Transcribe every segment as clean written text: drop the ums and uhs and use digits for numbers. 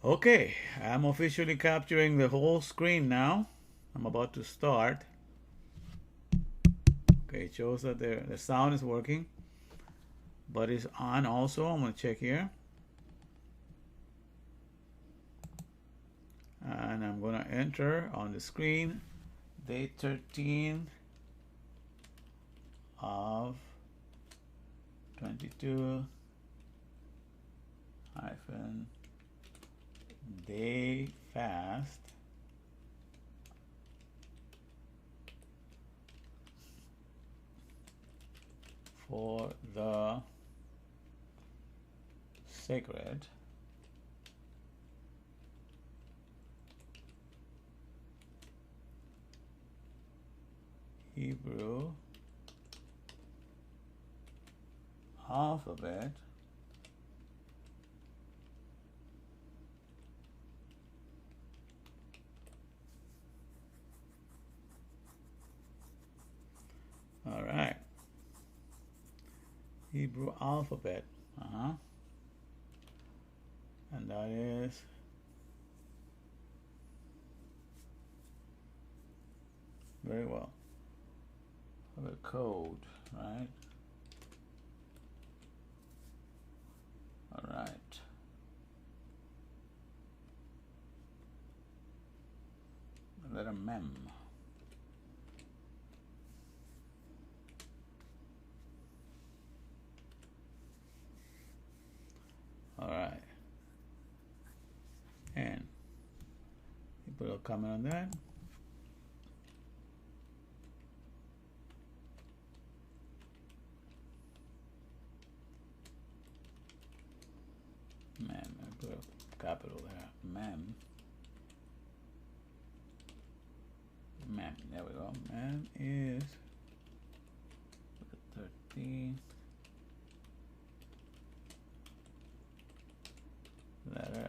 Okay, I'm officially capturing the whole screen now. I'm about to start. Okay, it shows that the sound is working, but it's on also. I'm going to check here. And I'm going to enter on the screen day 13 of 22 hyphen day fast for the sacred Hebrew alphabet all right, Hebrew alphabet, and that is very well the code, right? All right, the letter MEM. All right, and you put a comment on that. MEM, I put a capital there. MEM. MEM, there we go. MEM is 13 letter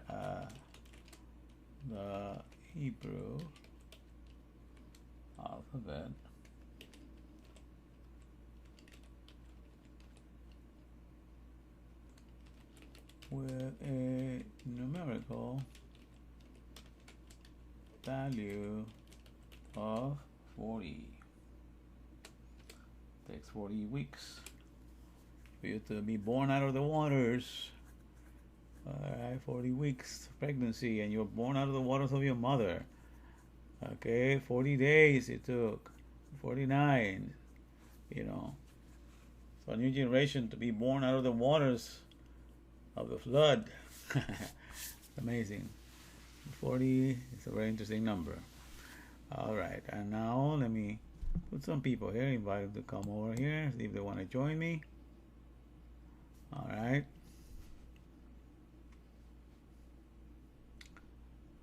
the Hebrew alphabet with a numerical value of 40. Takes 40 weeks for you to be born out of the waters. Alright, 40 weeks pregnancy, and you're born out of the waters of your mother. Okay, 40 days it took. 49, you know. So a new generation to be born out of the waters of the flood. Amazing. 40 is a very interesting number. Alright, and now let me put some people here, invite them to come over here, see if they want to join me. Alright.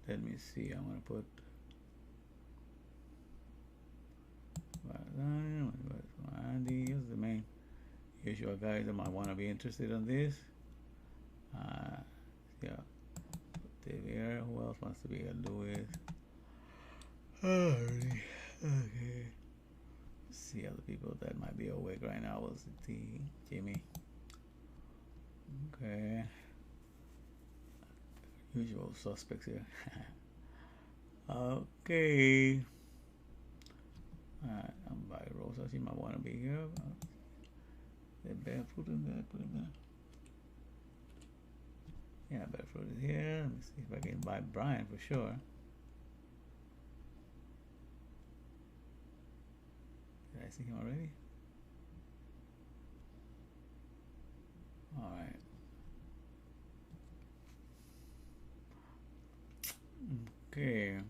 Let me see, I'm going to put Andy is the main usual guys that might want to be interested in this. Yeah, put here. Who else wants to be here? Louis. Okay. Let's see other people that might be awake right now. Was the Jimmy? Okay. Usual suspects here. Okay. Alright, I'm by Rosa. She might want to be here. The barefoot in there. Put him there. Yeah, barefoot is here. Let me see if I can invite Brian for sure. Did I see him already? Alright. Okay.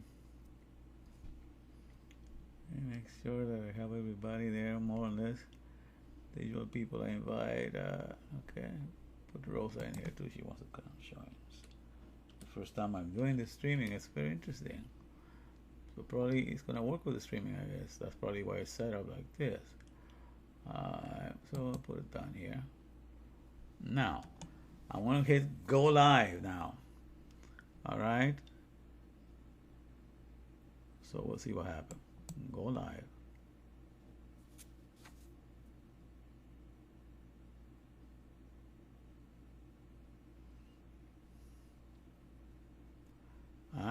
And make sure that I have everybody there, more or less. The usual people I invite. Okay. Put Rosa in here too. She wants to come join us. The first time I'm doing this streaming, it's very interesting. So probably it's gonna work with the streaming, I guess. That's probably why it's set up like this. So I'll put it down here. Now, I want to hit go live now. All right. So we'll see what happens. Go live.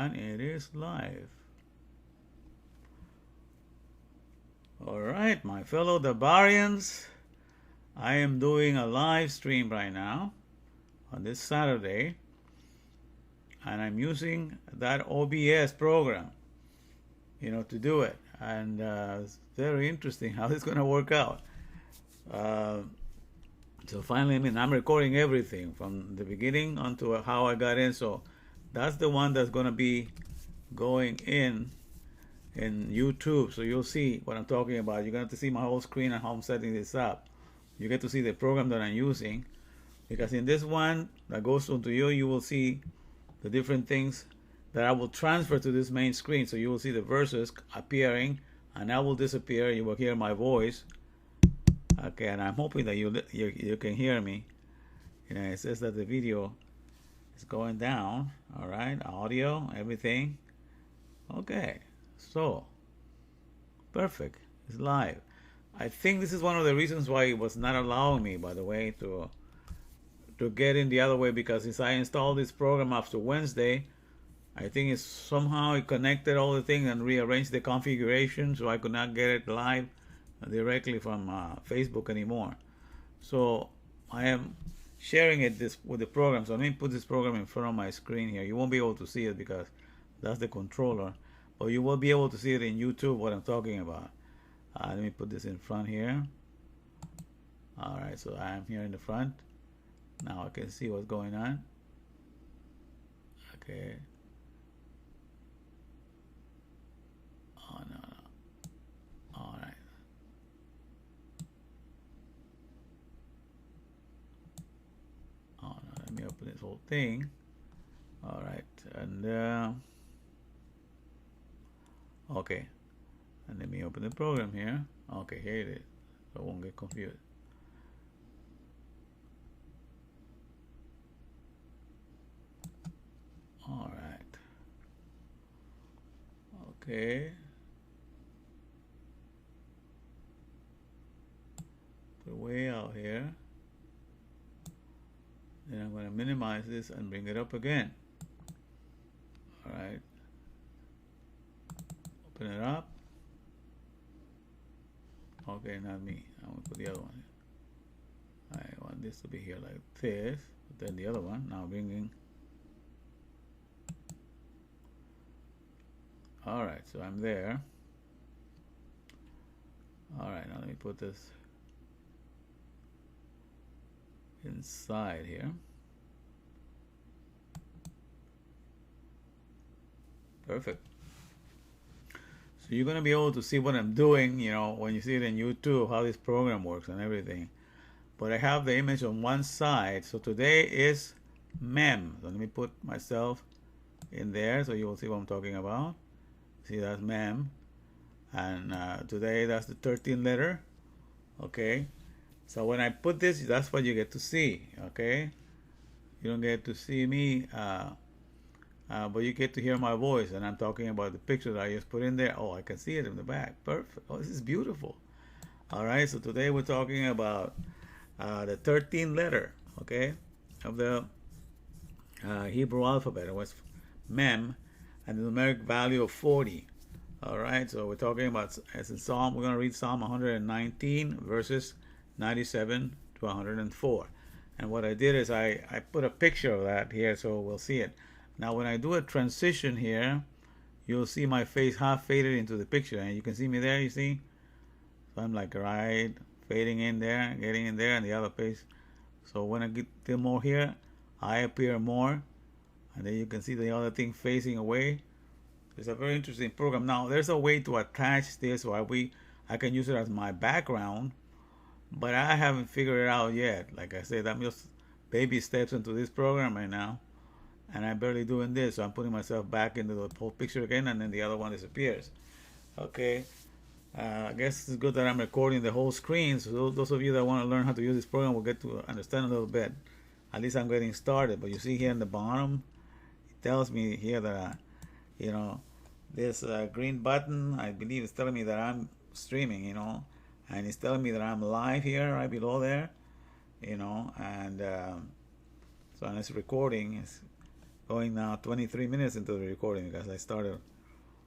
And it is live. All right, my fellow Dabarians, I am doing a live stream right now on this Saturday, and I'm using that OBS program, to do it. And it's very interesting how it's going to work out. So finally, I'm recording everything from the beginning onto how I got in. So that's the one that's going to be going in YouTube. So you'll see what I'm talking about. You're going to see my whole screen and how I'm setting this up. You get to see the program that I'm using, because in this one that goes onto you will see the different things that I will transfer to this main screen. So you will see the verses appearing, and I will disappear. You will hear my voice. Okay, and I'm hoping that you can hear me. It says that the video is going down. All right, audio, everything. Okay, so perfect. It's live. I think this is one of the reasons why it was not allowing me, by the way, to get in the other way, because since I installed this program after Wednesday, I think it's somehow it connected all the things and rearranged the configuration, so I could not get it live directly from Facebook anymore. So I am sharing it with the program. So let me put this program in front of my screen here. You won't be able to see it because that's the controller, but you will be able to see it in YouTube, what I'm talking about. Let me put this in front here. All right, so I am here in the front. Now I can see what's going on. Okay. Oh, no. All right. Oh, no, let me open this whole thing. All right, and okay. And let me open the program here. Okay, here it is. So I won't get confused. All right. Okay. Put way out here. Then I'm going to minimize this and bring it up again. All right. Open it up. Okay, not me. I want to put the other one. I want this to be here like this. But then the other one. Now bringing. All right, so I'm there. All right, now let me put this inside here. Perfect. So you're going to be able to see what I'm doing, when you see it in YouTube, how this program works and everything. But I have the image on one side. So today is MEM. So let me put myself in there so you will see what I'm talking about. See, that's MEM. And today that's the 13th letter. Okay. So when I put this, that's what you get to see. Okay. You don't get to see me, but you get to hear my voice, and I'm talking about the picture that I just put in there. Oh, I can see it in the back. Perfect. Oh, this is beautiful. All right. So today we're talking about the 13th letter, okay, of the Hebrew alphabet. It was MEM, and the numeric value of 40. All right, so we're talking about, as in Psalm, we're going to read Psalm 119, verses 97 to 104. And what I did is I put a picture of that here so we'll see it. Now, when I do a transition here, you'll see my face half faded into the picture. And you can see me there, you see? So I'm like right, fading in there, getting in there, and the other face. So when I get to more here, I appear more. And then you can see the other thing facing away. It's a very interesting program. Now, there's a way to attach this so I can use it as my background, but I haven't figured it out yet. Like I said, I'm just baby steps into this program right now, and I'm barely doing this. So I'm putting myself back into the whole picture again, and then the other one disappears. Okay. I guess it's good that I'm recording the whole screen, so those of you that want to learn how to use this program will get to understand a little bit. At least I'm getting started. But you see here in the bottom, it tells me here that this green button, I believe, is telling me that I'm streaming, and it's telling me that I'm live here right below there, and so and it's recording. going now 23 minutes into the recording because I started,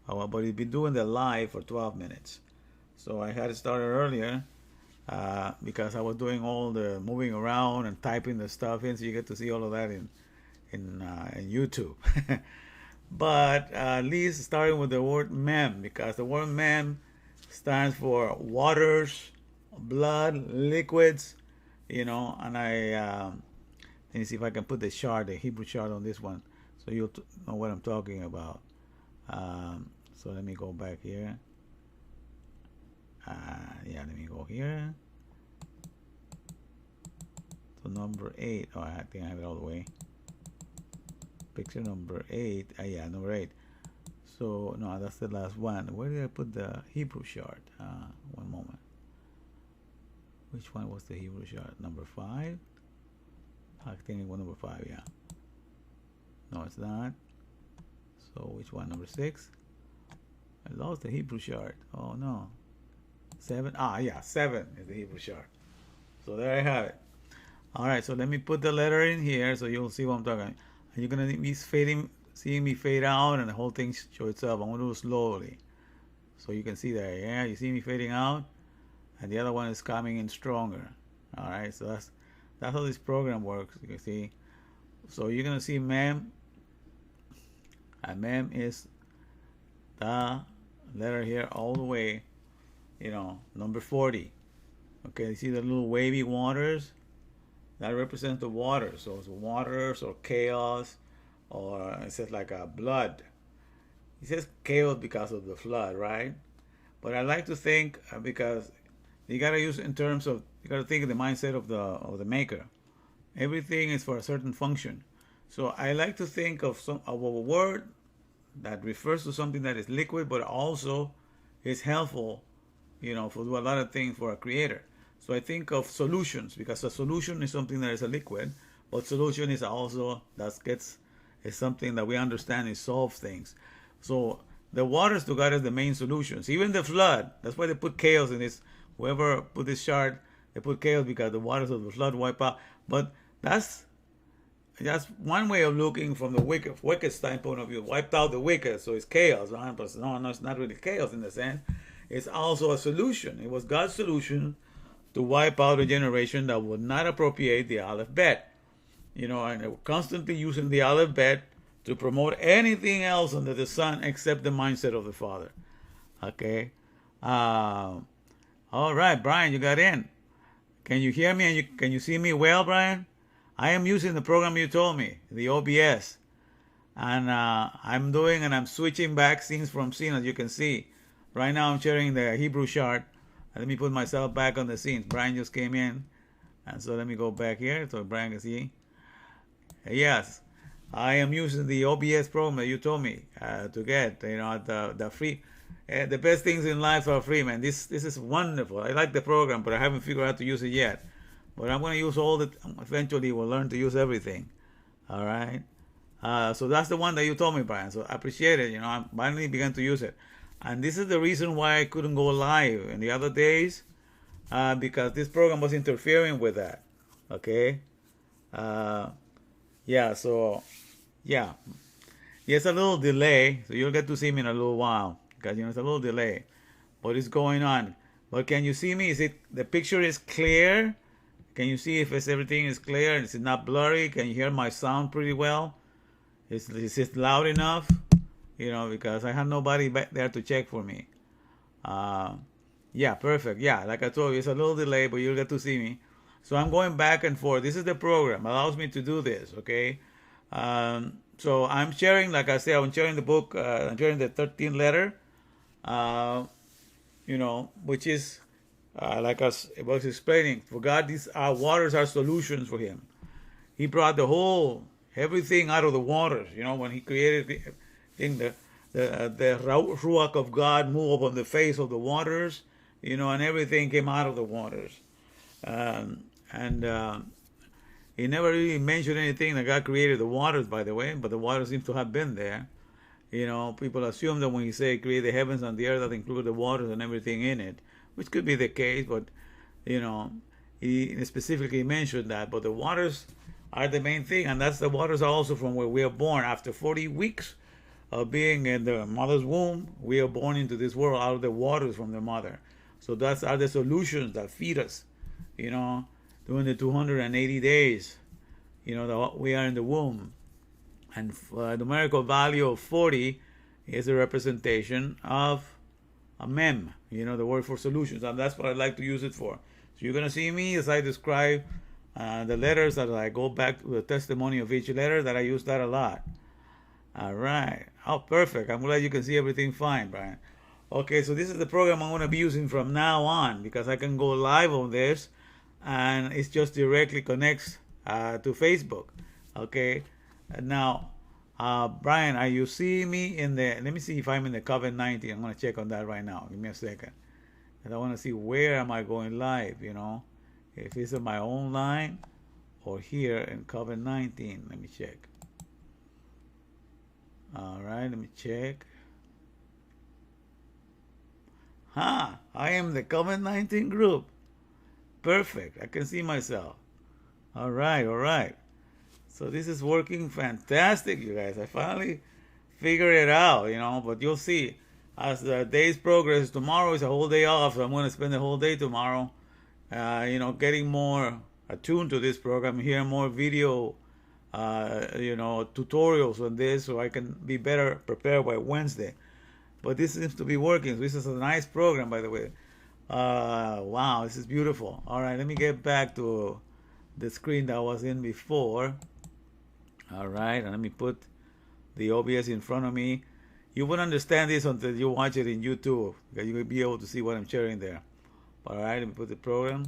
but we've been doing the live for 12 minutes. So I had to start earlier because I was doing all the moving around and typing the stuff in, so you get to see all of that in YouTube. But at least starting with the word MEM, because the word MEM stands for waters, blood, liquids, and let me see if I can put the chart, the Hebrew chart on this one, so you'll know what I'm talking about. So let me go back here. Yeah, let me go here. So number 8. Oh, I think I have it all the way. Picture number 8. Yeah, number 8. So no, that's the last one. Where did I put the Hebrew chart? One moment. Which one was the Hebrew chart? Number 5. I think it was number 5. Yeah. No, it's not. So which one? Number 6. I lost the Hebrew chart. Oh no. 7. Yeah, 7 is the Hebrew chart. So there I have it. All right. So let me put the letter in here so you'll see what I'm talking about. And you're gonna be seeing me fade out, and the whole thing show itself. I'm gonna do it slowly, so you can see there. Yeah, you see me fading out, and the other one is coming in stronger. All right, so that's how this program works. You can see. So you're gonna see MEM, and MEM is the letter here all the way. Number 40. Okay, you see the little wavy waters? That represents the water. So it's waters or chaos, or it says like a blood. It says chaos because of the flood, right? But I like to think because you gotta use in terms of, you gotta think of the mindset of the maker. Everything is for a certain function. So I like to think of a word that refers to something that is liquid, but also is helpful, for do a lot of things for a creator. So I think of solutions, because a solution is something that is a liquid, but solution is also is something that we understand is solve things. So the waters to God is the main solutions. Even the flood, that's why they put chaos in this. Whoever put this chart, they put chaos because the waters of the flood wipe out. But that's one way of looking from the wicked standpoint of view. Wiped out the wicked, so it's chaos. But no, it's not really chaos in the sense. It's also a solution. It was God's solution to wipe out a generation that would not appropriate the Aleph Bet. And they were constantly using the Aleph Bet to promote anything else under the sun except the mindset of the Father. Okay? All right, Brian, you got in. Can you hear me and can you see me well, Brian? I am using the program you told me, the OBS. And I'm switching back scenes from scene, as you can see. Right now I'm sharing the Hebrew chart. Let me put myself back on the scenes. Brian just came in. And so let me go back here so Brian can see. Yes, I am using the OBS program that you told me to get. The free. The best things in life are free, man. This is wonderful. I like the program, but I haven't figured out how to use it yet. But I'm going to use all the. Eventually, we'll learn to use everything. All right. So that's the one that you told me, Brian. So I appreciate it. I finally began to use it. And this is the reason why I couldn't go live in the other days, because this program was interfering with that. Okay? Yeah, so, yeah. It's a little delay, so you'll get to see me in a little while, because, it's a little delay. What is going on? But can you see me? The picture is clear? Can you see if everything is clear? Is it not blurry? Can you hear my sound pretty well? Is it loud enough? Because I have nobody back there to check for me. Yeah, perfect. Yeah, like I told you, it's a little delay, but you'll get to see me. So I'm going back and forth. This is the program. It allows me to do this, okay? So I'm sharing, like I said, I'm sharing the book. I'm sharing the 13th letter, which is, like I was explaining, for God, these waters are solutions for Him. He brought everything out of the waters, when He created the Ruach of God moved upon the face of the waters, and everything came out of the waters. He never really mentioned anything that God created the waters, by the way, but the waters seem to have been there. People assume that when He say create the heavens and the earth, that include the waters and everything in it, which could be the case, but He specifically mentioned that. But the waters are the main thing, and that's the waters are also from where we are born. After 40 weeks of being in the mother's womb, we are born into this world out of the waters from the mother. So that's are the solutions that feed us, you know, during the 280 days, you know, that we are in the womb. And numerical value of 40 is a representation of a MEM, you know, the word for solutions, and that's what I like to use it for. So you're going to see me as I describe the letters, that I go back to the testimony of each letter, that I use that a lot. All right. Oh, perfect. I'm glad you can see everything fine, Brian. Okay, so this is the program I'm going to be using from now on, because I can go live on this, and it just directly connects to Facebook. Okay. Now, Brian, are you seeing me in the? Let me see if I'm in the COVID-19. I'm going to check on that right now. Give me a second. And I want to see where am I going live, you know, if it's on my own line or here in COVID-19. Let me check. All right, let me check. I am the COVID-19 group. Perfect. I can see myself. All right, all right. So this is working fantastic, you guys. I finally figured it out, you know, but you'll see as the days progress. Tomorrow is a whole day off, so I'm going to spend the whole day tomorrow, you know, getting more attuned to this program, hearing more video, you know, tutorials on this, so I can be better prepared by Wednesday. But this seems to be working. This is a nice program, by the way. Wow, this is beautiful. All right, let me get back to the screen that I was in before. All right, and let me put the OBS in front of me. You won't understand this until you watch it in YouTube, because you will be able to see what I'm sharing there. All right, let me put the program.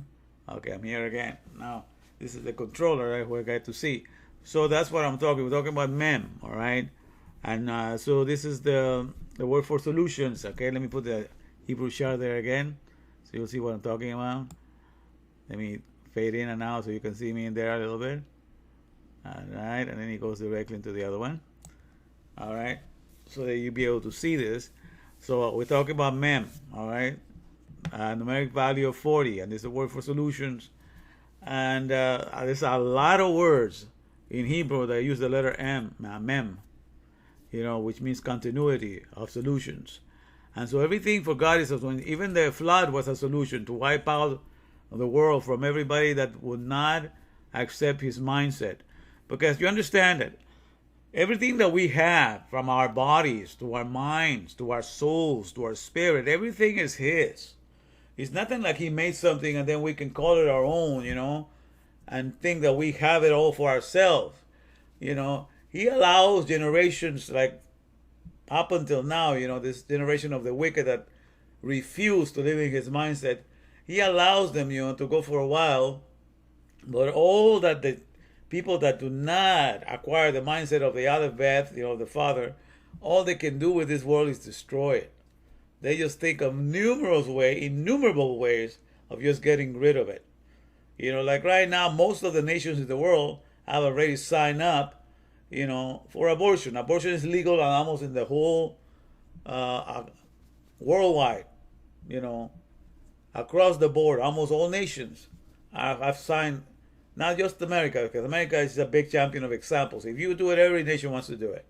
Okay, I'm here again. Now, this is the controller, right, where I get to see. So that's what I'm talking. We're talking about MEM, all right? And so this is the word for solutions. Okay, let me put the Hebrew chart there again, so you'll see what I'm talking about. Let me fade in and out so you can see me in there a little bit. All right, and then it goes directly into the other one. All right, so that you'll be able to see this. So we're talking about MEM, all right? Numeric value of 40, and this is a word for solutions. And there's a lot of words in Hebrew that use the letter M, MEM, you know, which means continuity of solutions. And so everything for God is a solution. Even the flood was a solution to wipe out the world from everybody that would not accept his mindset. Because you understand it, everything that we have, from our bodies to our minds to our souls to our spirit, everything is his. It's nothing like he made something and then we can call it our own, you know, and think that we have it all for ourselves. You know, he allows generations like up until now, you know, this generation of the wicked that refuse to live in his mindset, he allows them, you know, to go for a while. But all that the people that do not acquire the mindset of the other Beth, you know, the Father, all they can do with this world is destroy it. They just think of innumerable ways of just getting rid of it. You know, like right now, most of the nations in the world have already signed up, you know, for abortion. Abortion is legal almost in the whole worldwide, you know, across the board. Almost all nations have signed, not just America, because America is a big champion of examples. If you do it, every nation wants to do it,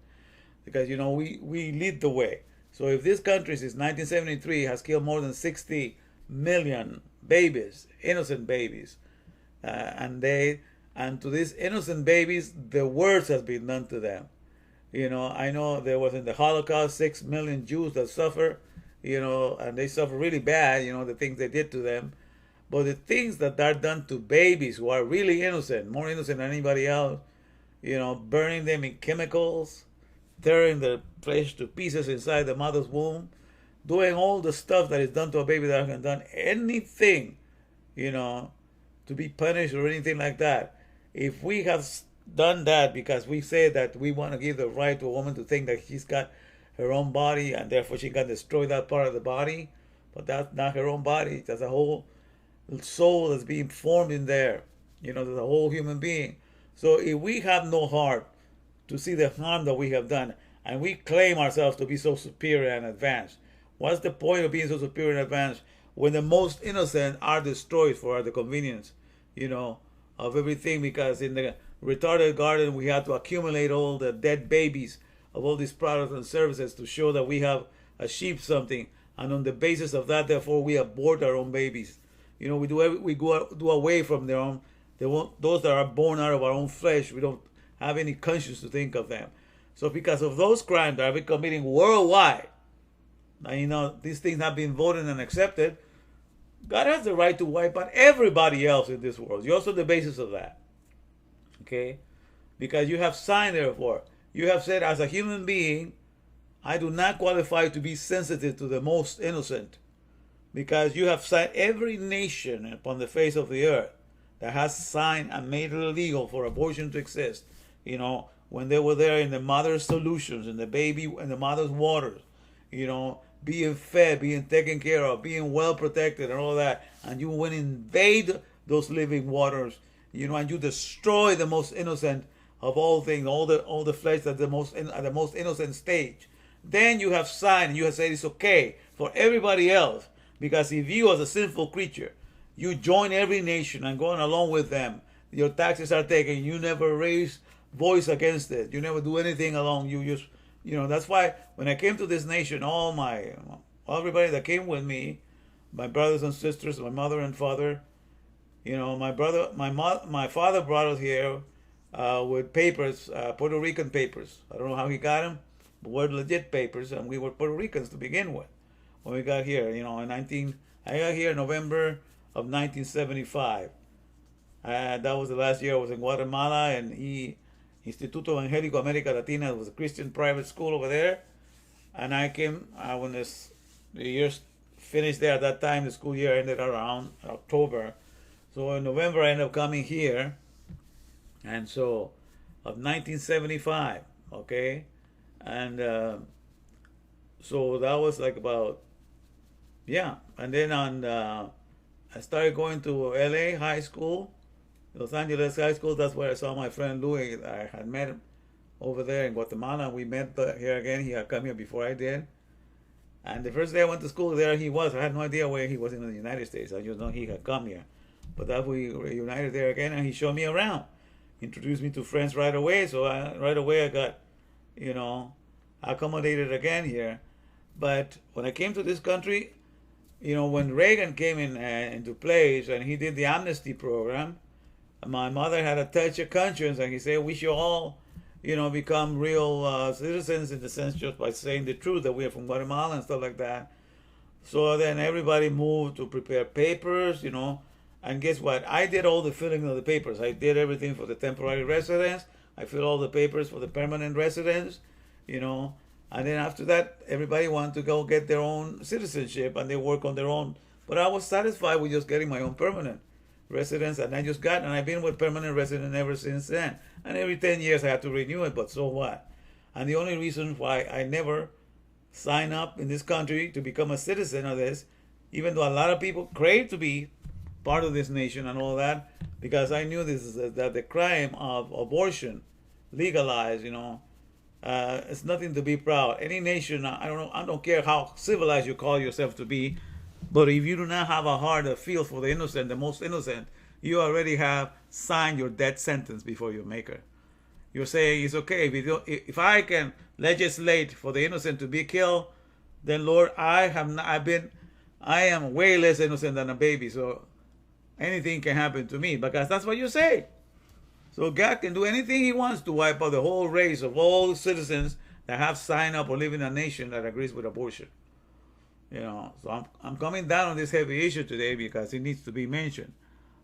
because, you know, we lead the way. So if this country since 1973 has killed more than 60 million babies, innocent babies, and to these innocent babies, the worst has been done to them. You know, I know there was in the Holocaust 6 million Jews that suffer, you know, and they suffer really bad, you know, the things they did to them. But the things that are done to babies who are really innocent, more innocent than anybody else, you know, burning them in chemicals, tearing the flesh to pieces inside the mother's womb, doing all the stuff that is done to a baby that hasn't done anything, you know, to be punished or anything like that. If we have done that because we say that we want to give the right to a woman to think that she's got her own body and therefore she can destroy that part of the body, but that's not her own body. That's a whole soul that's being formed in there. You know, there's a whole human being. So if we have no heart to see the harm that we have done, and we claim ourselves to be so superior and advanced, what's the point of being so superior and advanced when the most innocent are destroyed for the convenience, you know, of everything? Because in the retarded garden, we had to accumulate all the dead babies of all these products and services to show that we have achieved something. And on the basis of that, therefore, we abort our own babies. You know, we do away from their own. Those that are born out of our own flesh. We don't have any conscience to think of them. So because of those crimes that have been committing worldwide, and you know these things have been voted and accepted, God has the right to wipe out everybody else in this world. You're also the basis of that. Okay? Because you have signed, therefore. You have said, as a human being, I do not qualify to be sensitive to the most innocent. Because you have signed every nation upon the face of the earth that has signed and made it illegal for abortion to exist. You know, when they were there in the mother's solutions, in the baby, in the mother's waters, you know, being fed, being taken care of, being well protected and all that. And you went and invade those living waters, you know, and you destroy the most innocent of all things, all the flesh at the most innocent stage. Then you have signed and you have said it's okay for everybody else. Because if you as a sinful creature, you join every nation and going along with them, your taxes are taken, you never raise voice against it, you never do anything along, you just, you know, that's why when I came to this nation, everybody that came with me, my brothers and sisters, my mother and father, you know, my father brought us here with papers, Puerto Rican papers. I don't know how he got them, but we're legit papers, and we were Puerto Ricans to begin with when we got here. You know, I got here in November of 1975. That was the last year I was in Guatemala, and Instituto Evangélico América Latina was a Christian private school over there. And I came when the years finished there at that time. The school year ended around October. So in November I ended up coming here, and so of 1975, okay, and so that was like about, yeah. And then I started going to LA high school, Los Angeles high school. That's where I saw my friend Louis. I had met him over there in Guatemala. We met here again. He had come here before I did. And the first day I went to school, there he was. I had no idea where he was in the United States. I just know he had come here. But that we reunited there again, and he showed me around. Introduced me to friends right away. So right away I got, you know, accommodated again here. But when I came to this country, you know, when Reagan came into place and he did the amnesty program, my mother had a touch of conscience, and he said we should all, you know, become real citizens in the sense just by saying the truth that we are from Guatemala and stuff like that. So then everybody moved to prepare papers, you know, and guess what? I did all the filling of the papers. I did everything for the temporary residents. I filled all the papers for the permanent residents, you know. And then after that, everybody wanted to go get their own citizenship, and they work on their own. But I was satisfied with just getting my own permanent residence, and I've been with permanent resident ever since then. And every 10 years I have to renew it, but so what? And the only reason why I never sign up in this country to become a citizen of this, even though a lot of people crave to be part of this nation and all that, because I knew that the crime of abortion legalized, you know, it's nothing to be proud. Any nation, I don't care how civilized you call yourself to be, but if you do not have a heart that feels for the innocent, the most innocent, you already have signed your death sentence before your maker. You're saying it's okay if I can legislate for the innocent to be killed, then Lord, I am way less innocent than a baby, so anything can happen to me, because that's what you say. So God can do anything he wants to wipe out the whole race of all citizens that have signed up or live in a nation that agrees with abortion. You know, so I'm coming down on this heavy issue today because it needs to be mentioned.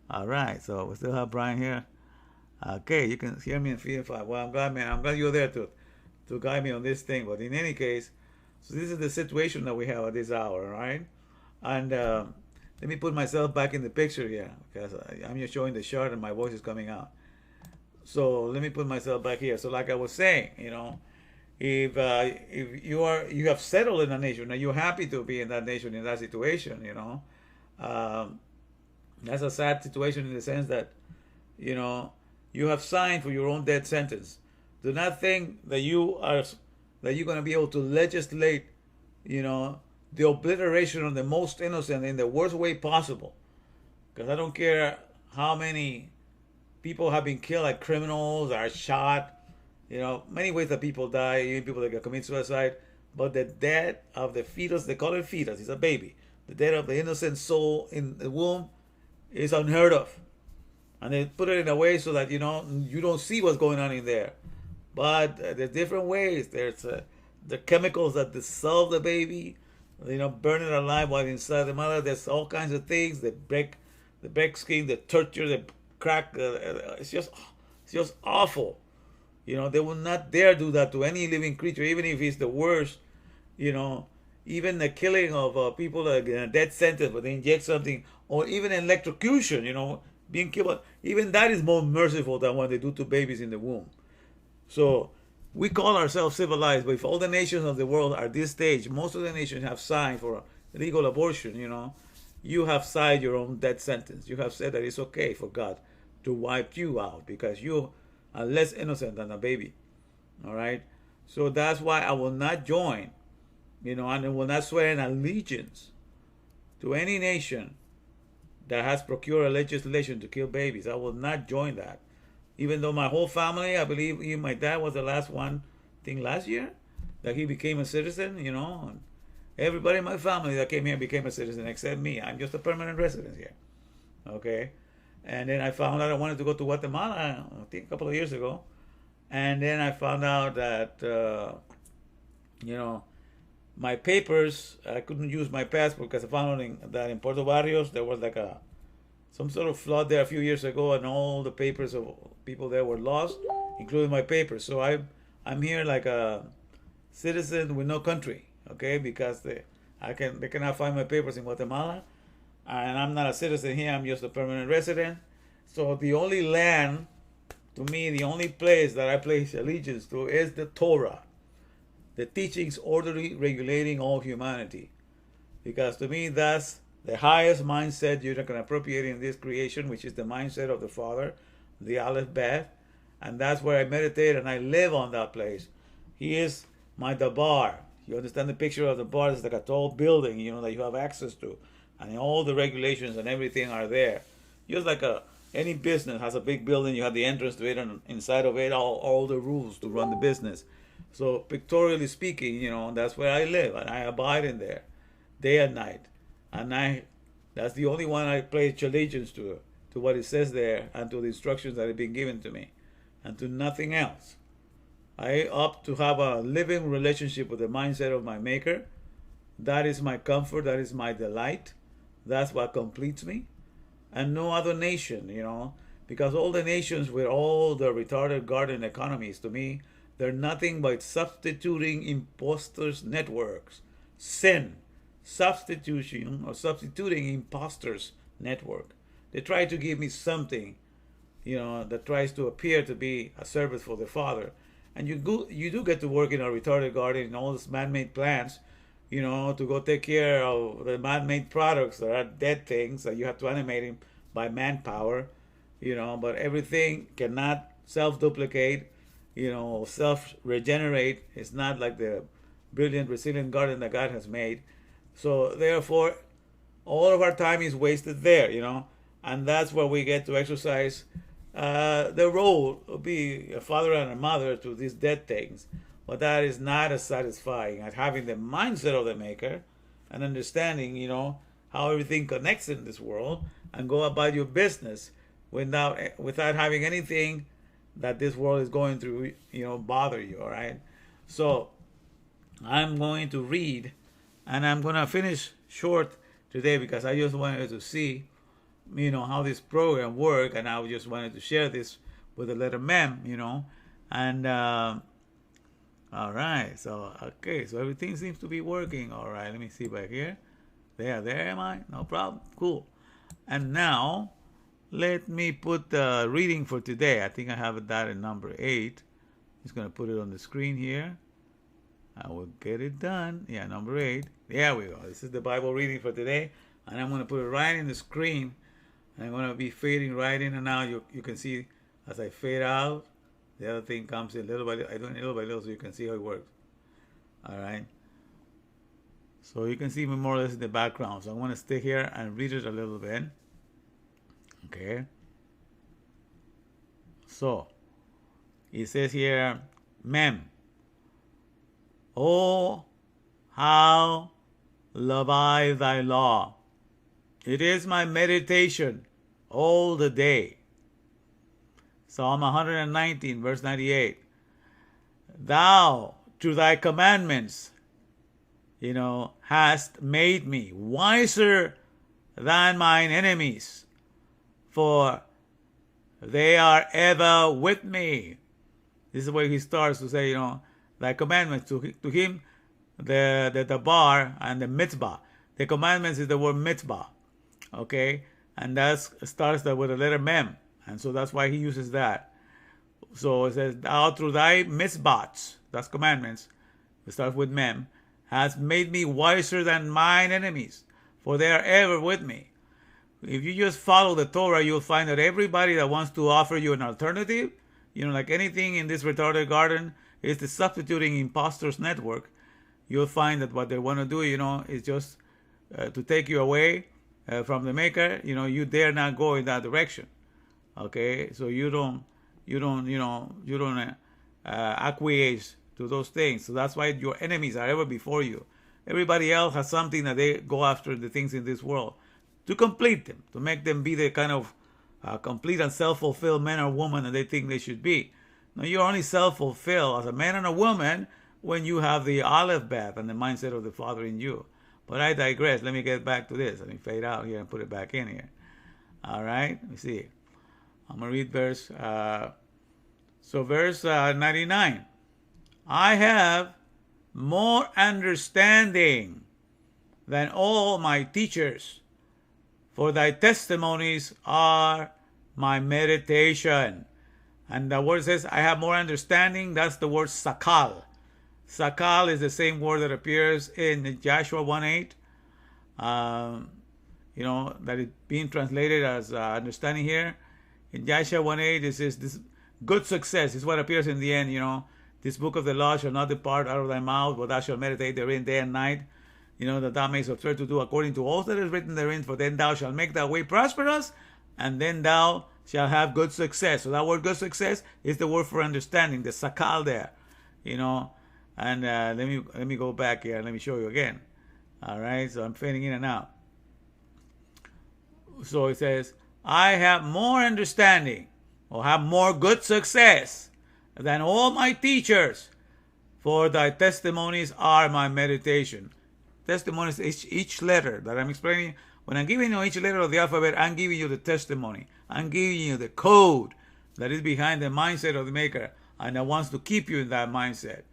All right, so we still have Brian here. Okay, you can hear me in 3 and 5. Well, I'm glad, man. I'm glad you're there to guide me on this thing. But in any case, so this is the situation that we have at this hour, right? And let me put myself back in the picture here, because I'm just showing the chart and my voice is coming out. So let me put myself back here. So like I was saying, you know, if you have settled in a nation and you're happy to be in that nation, in that situation, you know, that's a sad situation in the sense that, you know, you have signed for your own death sentence. Do not think that you're going to be able to legislate, you know, the obliteration of the most innocent in the worst way possible. Because I don't care how many people have been killed like criminals, are shot. Many ways that people die, even people that commit suicide. But the death of the fetus, they call it fetus, it's a baby. The death of the innocent soul in the womb is unheard of. And they put it in a way so that you don't see what's going on in there. But there's different ways. There's the chemicals that dissolve the baby, burn it alive while inside the mother. There's all kinds of things. They break skin, they torture, they crack. It's just awful. They will not dare do that to any living creature, even if it's the worst. Even the killing of people in a death sentence, where they inject something, or even electrocution. Being killed. Even that is more merciful than what they do to babies in the womb. So we call ourselves civilized, but if all the nations of the world are this stage, most of the nations have signed for legal abortion. You have signed your own death sentence. You have said that it's okay for God to wipe you out because you are less innocent than a baby. All right. So that's why I will not join, and I will not swear an allegiance to any nation that has procured a legislation to kill babies. I will not join that. Even though my whole family, I believe even my dad was the last one, I think last year, that he became a citizen, and everybody in my family that came here became a citizen except me. I'm just a permanent resident here. Okay? And then I found out I wanted to go to Guatemala, I think a couple of years ago. And then I found out that, my papers, I couldn't use my passport because I found out that in Puerto Barrios there was like some sort of flood there a few years ago, and all the papers of people there were lost, including my papers. So I'm here like a citizen with no country, okay? Because they cannot find my papers in Guatemala, and I'm not a citizen here. I'm just a permanent resident. So the only land, to me, the only place that I place allegiance to is the Torah. The teachings orderly regulating all humanity. Because to me, that's the highest mindset you can appropriate in this creation, which is the mindset of the Father, the Aleph Beth. And that's where I meditate and I live on that place. He is my Dabar. You understand the picture of the bar? It's like a tall building, that you have access to. And all the regulations and everything are there. Just like any business has a big building, you have the entrance to it, and inside of it, all the rules to run the business. So pictorially speaking, that's where I live, and I abide in there, day and night. And that's the only one I pledge allegiance to what it says there, and to the instructions that have been given to me, and to nothing else. I opt to have a living relationship with the mindset of my Maker. That is my comfort, that is my delight. That's what completes me. And no other nation, because all the nations with all the retarded garden economies, to me, they're nothing but substituting imposters' networks. Sin. Substitution or substituting imposters' network. They try to give me something, that tries to appear to be a service for the Father. And you do get to work in a retarded garden in all these man-made plants, to go take care of the man-made products that are dead things that you have to animate them by manpower, but everything cannot self-duplicate, self-regenerate. It's not like the brilliant, resilient garden that God has made. So therefore, all of our time is wasted there, and that's where we get to exercise the role of being a father and a mother to these dead things. But that is not as satisfying as having the mindset of the Maker and understanding, how everything connects in this world, and go about your business without having anything that this world is going through, bother you, all right? So I'm going to read, and I'm going to finish short today because I just wanted to see, how this program works, and I just wanted to share this with the letter MEM, and all right, so everything seems to be working. All right, let me see back here. There am I? No problem. Cool. And now, let me put the reading for today. I think I have that in number 8. Just going to put it on the screen here. I will get it done. Yeah, number 8. There we go. This is the Bible reading for today. And I'm going to put it right in the screen. I'm going to be fading right in and out. You can see as I fade out, the other thing comes in little by little. I do it little by little so you can see how it works. All right. So you can see me more or less in the background. So I want to stay here and read it a little bit. Okay. So, it says here, MEM. Oh, how love I thy law. It is my meditation all the day. Psalm 119, verse 98. Thou, through thy commandments, hast made me wiser than mine enemies, for they are ever with me. This is where he starts to say, thy commandments. To him, the bar and the mitzvah. The commandments is the word mitzvah. Okay? And that starts with the letter mem. And so that's why he uses that. So it says, thou through thy mitzvahs, that's commandments, it starts with mem, has made me wiser than mine enemies, for they are ever with me. If you just follow the Torah, you'll find that everybody that wants to offer you an alternative, like anything in this retarded garden, is the substituting imposters network. You'll find that what they want to do, is just to take you away from the Maker. You dare not go in that direction. Okay, so you don't acquiesce to those things. So that's why your enemies are ever before you. Everybody else has something that they go after, the things in this world, to complete them, to make them be the kind of complete and self-fulfilled man or woman that they think they should be. Now, you're only self-fulfilled as a man and a woman when you have the Aleph Beth and the mindset of the Father in you. But I digress. Let me get back to this. Let me fade out here and put it back in here. All right, let me see. I'm going to read verse 99. I have more understanding than all my teachers, for thy testimonies are my meditation. And the word says, I have more understanding. That's the word sakal. Sakal is the same word that appears in Joshua 1:8. That is being translated as understanding here. In Joshua 1:8, it says, this good success is what appears in the end, This book of the law shall not depart out of thy mouth, but thou shalt meditate therein day and night, that thou mayest observe to do according to all that is written therein, for then thou shalt make thy way prosperous, and then thou shalt have good success. So that word good success is the word for understanding, the sakal there, And let me go back here and let me show you again. All right, so I'm fading in and out. So it says, I have more understanding, or have more good success than all my teachers, for thy testimonies are my meditation. Testimonies is each letter that I'm explaining. When I'm giving you each letter of the alphabet, I'm giving you the testimony. I'm giving you the code that is behind the mindset of the Maker, and that wants to keep you in that mindset.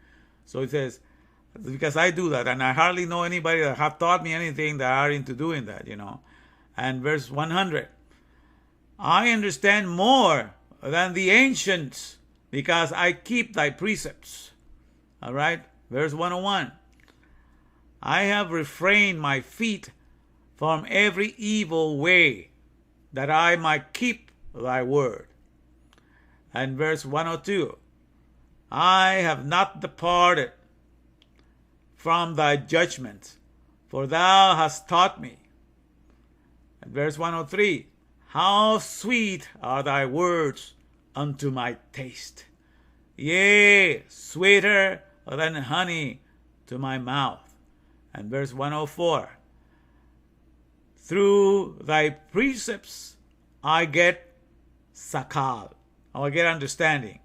So it says, because I do that, and I hardly know anybody that have taught me anything that are into doing that, And verse 100, I understand more than the ancients, because I keep thy precepts. All right, verse 101, I have refrained my feet from every evil way, that I might keep thy word. And verse 102, I have not departed from thy judgments, for thou hast taught me. And verse 103, how sweet are thy words unto my taste, yea, sweeter than honey to my mouth. And verse 104, through thy precepts I get sakal, I get understanding.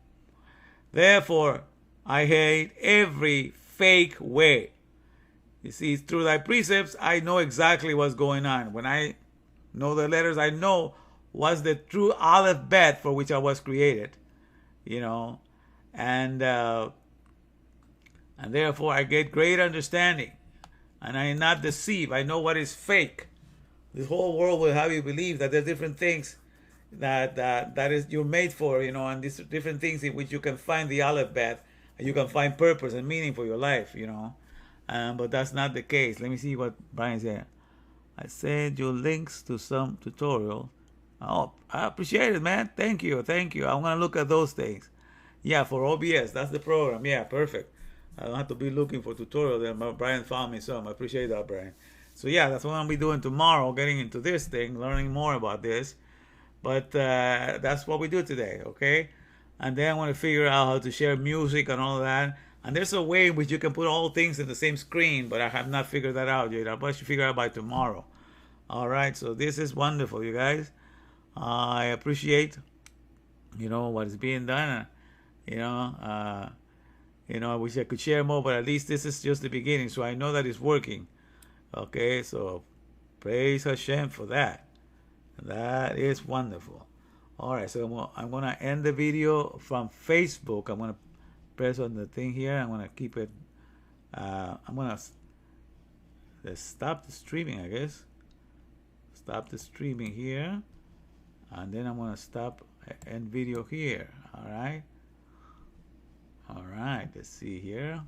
Therefore I hate every fake way. You see, through thy precepts I know exactly what's going on. When I know the letters, I know what's the true Aleph Bet for which I was created, and therefore I get great understanding, and I am not deceived. I know what is fake. This whole world will have you believe that there's different things that is you're made for, and these different things in which you can find the Aleph Bet, and you can find purpose and meaning for your life, but that's not the case. Let me see what Brian said. I sent you links to some tutorial. Oh, I appreciate it, man. Thank you. I'm gonna look at those things. Yeah, for OBS, that's the program. Yeah, perfect. I don't have to be looking for tutorial then, but Brian found me some. I appreciate that, Brian. So yeah, that's what I'm gonna be doing tomorrow, getting into this thing, learning more about this. But that's what we do today, okay? and then I want to figure out how to share music and all that. And there's a way in which you can put all things in the same screen, but I have not figured that out yet. I'll probably figure out by tomorrow. All right, so this is wonderful, you guys. I appreciate, what is being done. You know, uh, I wish I could share more, but at least this is just the beginning, so I know that it's working. Okay, so praise Hashem for that. That is wonderful. All right, so I'm gonna end the video from Facebook. I'm gonna press on the thing here. I'm gonna keep it. I'm gonna let's stop the streaming, I guess. Stop the streaming here, and then I'm gonna stop end video here. All right. All right. Let's see here.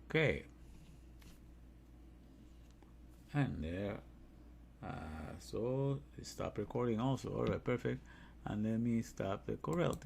Okay. And there. So stop recording also. All right, perfect. And let me stop the corral.